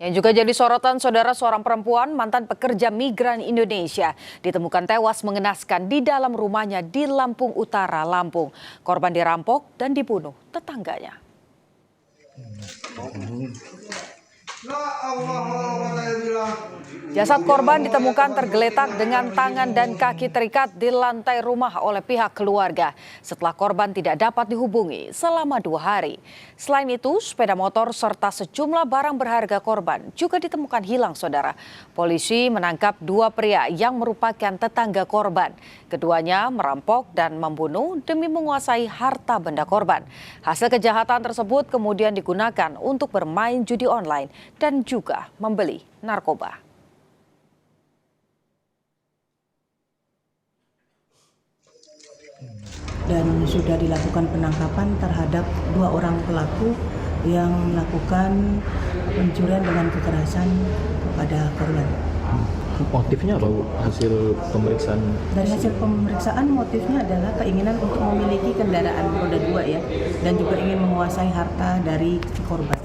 Yang juga jadi sorotan, saudara, seorang perempuan mantan pekerja migran Indonesia ditemukan tewas mengenaskan di dalam rumahnya di Lampung Utara, Lampung. Korban dirampok dan dibunuh tetangganya. Jasad korban ditemukan tergeletak dengan tangan dan kaki terikat di lantai rumah oleh pihak keluarga setelah korban tidak dapat dihubungi selama 2 hari. Selain itu, sepeda motor serta sejumlah barang berharga korban juga ditemukan hilang, saudara. Polisi menangkap 2 pria yang merupakan tetangga korban. Keduanya merampok dan membunuh demi menguasai harta benda korban. Hasil kejahatan tersebut kemudian digunakan untuk bermain judi online dan juga membeli narkoba. Dan sudah dilakukan penangkapan terhadap 2 orang pelaku yang melakukan pencurian dengan kekerasan kepada korban. Motifnya apa, Bu? Hasil pemeriksaan? Dari hasil pemeriksaan motifnya adalah keinginan untuk memiliki kendaraan roda 2 ya, dan juga ingin menguasai harta dari korban.